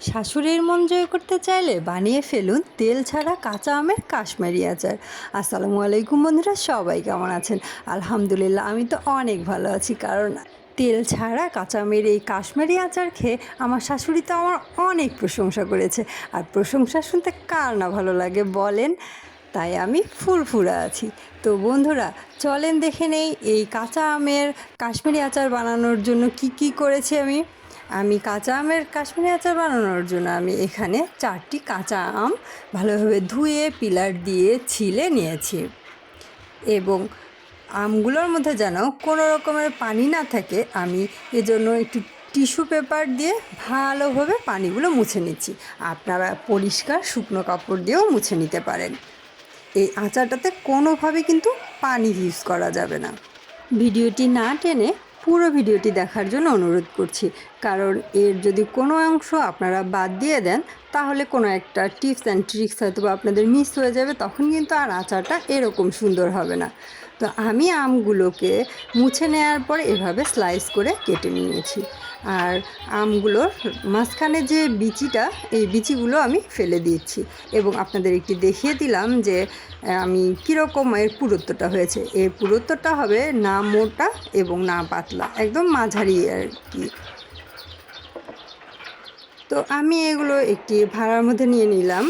শাশুড়ির মন জয় করতে চাইলে বানিয়ে ফেলুন তেল ছাড়া কাঁচা আমের কাশ্মীরি আচার। আসসালামু আলাইকুম বন্ধুরা, সবাই কেমন আছেন? আলহামদুলিল্লাহ, আমি তো অনেক ভালো আছি। কারণ তেল ছাড়া কাঁচা আমের এই কাশ্মীরি আচার খেয়ে আমার শাশুড়ি তো আমার অনেক প্রশংসা করেছে। আর প্রশংসা শুনতে কার না ভালো লাগে বলেন? তাই আমি ফুরফুরা আছি। তো বন্ধুরা, চলেন দেখে নেই এই কাঁচা আমের কাশ্মীরি আচার বানানোর জন্য কি কি করেছি আমি কাঁচা আমের কাশ্মীরি আচার বানানোর জন্য আমি এখানে 4টি কাঁচা আম ভালোভাবে ধুয়ে পিলার দিয়ে ছিলে নিয়েছি। এবং আমগুলোর মধ্যে যেন কোনো রকমের পানি না থাকে, আমি এজন্য একটু টিস্যু পেপার দিয়ে ভালোভাবে পানিগুলো মুছে নিচ্ছি। আপনারা পরিষ্কার শুকনো কাপড় দিয়েও মুছে নিতে পারেন। এই আচারটাতে কোনোভাবে কিন্তু পানি ইউজ করা যাবে না। ভিডিওটি না টেনে পুরো ভিডিওটি দেখার জন্য অনুরোধ করছি। কারণ এর যদি কোনো অংশ আপনারা বাদ দিয়ে দেন, তাহলে কোনো একটা টিপস অ্যান্ড ট্রিক্স হয়তো আপনাদের মিস হয়ে যাবে, তখন কিন্তু আর আচারটা এরকম সুন্দর হবে না। তো আমি আমগুলোকে মুছে নেওয়ার পর এভাবে স্লাইস করে কেটে নিয়েছি। আর আমগুলোর মাঝখানে যে বিচিটা, এই বিচিগুলো আমি ফেলে দিচ্ছি এবং আপনাদের একটি দেখিয়ে দিলাম যে আমি কীরকম এর পুরুত্বটা হয়েছে। এর পুরুত্বটা হবে না মোটা এবং না পাতলা, একদম মাঝারি আর কি। তো আমি এগুলো একটি ভাঁড়ার মধ্যে নিয়ে নিলাম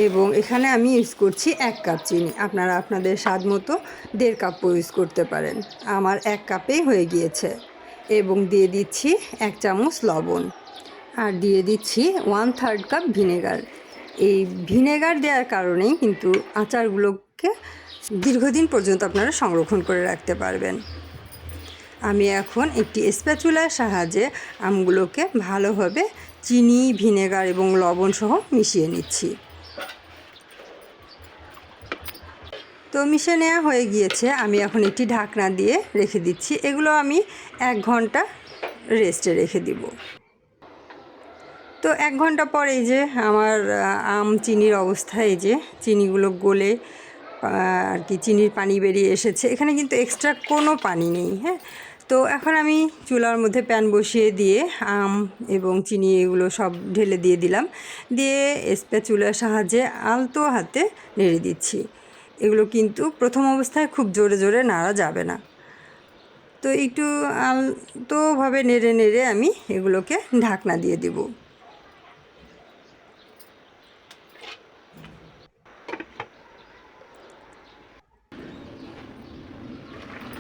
এবং এখানে আমি ইউজ করছি 1 কাপ চিনি। আপনারা আপনাদের স্বাদ মতো 1.5 কাপও ইউজ করতে পারেন। আমার 1 কাপেই হয়ে গিয়েছে। এবং দিয়ে দিচ্ছি 1 চামচ লবণ, আর দিয়ে দিচ্ছি 1/3 কাপ ভিনেগার। এই ভিনেগার দেওয়ার কারণেই কিন্তু আচারগুলোকে দীর্ঘদিন পর্যন্ত আপনারা সংরক্ষণ করে রাখতে পারবেন। আমি এখন একটি স্প্যাচুলার সাহায্যে আমগুলোকে ভালোভাবে চিনি, ভিনেগার এবং লবণ সহ মিশিয়ে নিচ্ছি। তো মিশিয়ে নেওয়া হয়ে গিয়েছে। আমি এখন একটি ঢাকনা দিয়ে রেখে দিচ্ছি। এগুলো আমি 1 ঘন্টা রেস্টে রেখে দিব। তো 1 ঘন্টা পর এই যে আমার আম চিনির অবস্থা, এই যে চিনিগুলো গলে আর কি চিনির পানি বেরিয়ে এসেছে। এখানে কিন্তু এক্সট্রা কোনো পানি নেই। হ্যাঁ, তো এখন আমি চুলার মধ্যে প্যান বসিয়ে দিয়ে আম এবং চিনি এগুলো সব ঢেলে দিয়ে দিলাম। দিয়ে স্প্যাচুলার সাহায্যে আলতো হাতে নেড়ে দিচ্ছি। এগুলো কিন্তু প্রথম অবস্থায় খুব জোরে জোরে নাড়া যাবে না। তো একটু আলতোভাবে নেড়ে নেড়ে আমি এগুলোকে ঢাকনা দিয়ে দেব।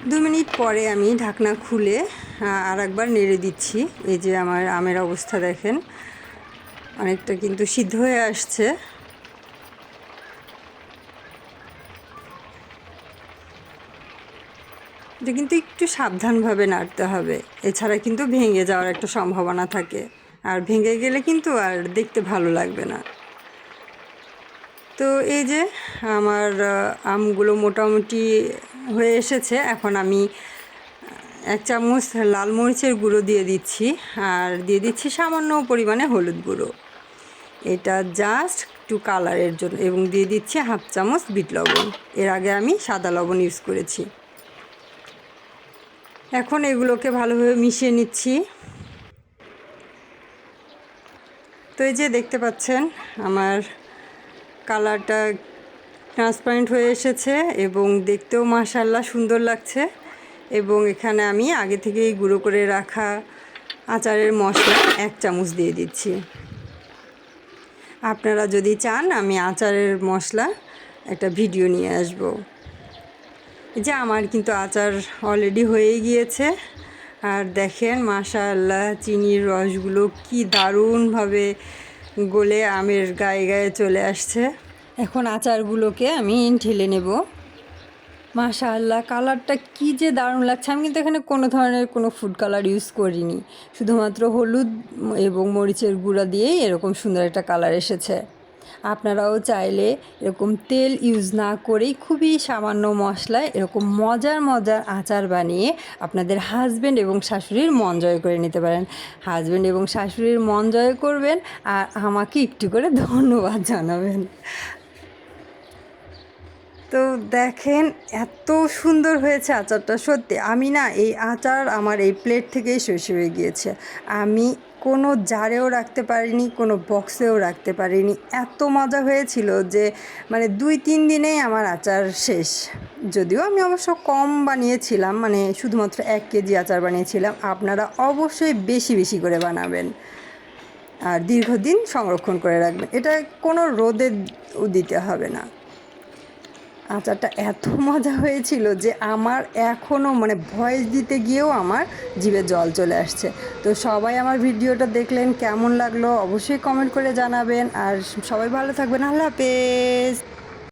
দু মিনিট পরে আমি ঢাকনা খুলে আর একবার নেড়ে দিচ্ছি। এই যে আমার আমের অবস্থা দেখেন, অনেকটা কিন্তু সিদ্ধ হয়ে আসছে। এটা কিন্তু একটু সাবধানভাবে নাড়তে হবে, এছাড়া কিন্তু ভেঙে যাওয়ার একটা সম্ভাবনা থাকে, আর ভেঙে গেলে কিন্তু আর দেখতে ভালো লাগবে না। তো এই যে আমার আমগুলো মোটামুটি হয়ে এসেছে। এখন আমি 1 চামচ লাল মরিচের গুঁড়ো দিয়ে দিচ্ছি, আর দিয়ে দিচ্ছি সামান্য পরিমাণে হলুদ গুঁড়ো, এটা জাস্ট একটু কালারের জন্য, এবং দিয়ে দিচ্ছি 1/2 চামচ বিট লবণ। এর আগে আমি সাদা লবণ ইউজ করেছি। এখন এগুলোকে ভালোভাবে মিশিয়ে নিচ্ছি। তো এই যে দেখতে পাচ্ছেন আমার কালারটা ট্রান্সপারেন্ট হয়ে এসেছে এবং দেখতেও মাশাআল্লাহ সুন্দর লাগছে। এবং এখানে আমি আগে থেকেই গুঁড়ো করে রাখা আচারের মশলা 1 চামচ দিয়ে দিচ্ছি। আপনারা যদি চান আমি আচারের মশলা একটা ভিডিও নিয়ে আসব। যে আমার কিন্তু আচার অলরেডি হয়ে গিয়েছে। আর দেখেন মাশাআল্লাহ চিনির রসগুলো কি দারুণভাবে গলে আমের গায়ে গায়ে চলে আসছে। এখন আচারগুলোকে আমি ঢেলে নেব। মাশাআল্লাহ কালারটা কি যে দারুণ লাগছে। আমি কিন্তু এখানে কোনো ধরনের কোনো ফুড কালার ইউজ করিনি, শুধুমাত্র হলুদ এবং মরিচের গুঁড়া দিয়েই এরকম সুন্দর একটা কালার এসেছে। আপনারাও চাইলে এরকম তেল ইউজ না করেই খুবই সামান্য মশলায় এরকম মজার মজার আচার বানিয়ে আপনাদের হাজব্যান্ড এবং শাশুড়ির মন জয় করে নিতে পারেন। হাজব্যান্ড এবং শাশুড়ির মন জয় করবেন আর আমাকে একটু করে ধন্যবাদ জানাবেন। তো দেখেন এত সুন্দর হয়েছে আচারটা, সত্যি আমি না এই আচার আমার এই প্লেট থেকেই শেষ হয়ে গিয়েছে। আমি কোনো জারেও রাখতে পারিনি, কোনো বক্সেও রাখতে পারিনি। এত মজা হয়েছিল যে মানে 2-3 দিনেই আমার আচার শেষ। যদিও আমি অবশ্য কম বানিয়েছিলাম, মানে শুধুমাত্র 1 কেজি আচার বানিয়েছিলাম। আপনারা অবশ্যই বেশি বেশি করে বানাবেন আর দীর্ঘদিন সংরক্ষণ করে রাখবেন। এটা কোনো রোদে দিতে হবে না। আচারটা এত মজা হয়েছিল যে আমার এখনও মানে ভয়েস দিতে গিয়েও আমার জিভে জল চলে আসছে। তো সবাই আমার ভিডিওটা দেখলেন, কেমন লাগলো অবশ্যই কমেন্ট করে জানাবেন। আর সবাই ভালো থাকবেন। আল্লাহ হাফেজ।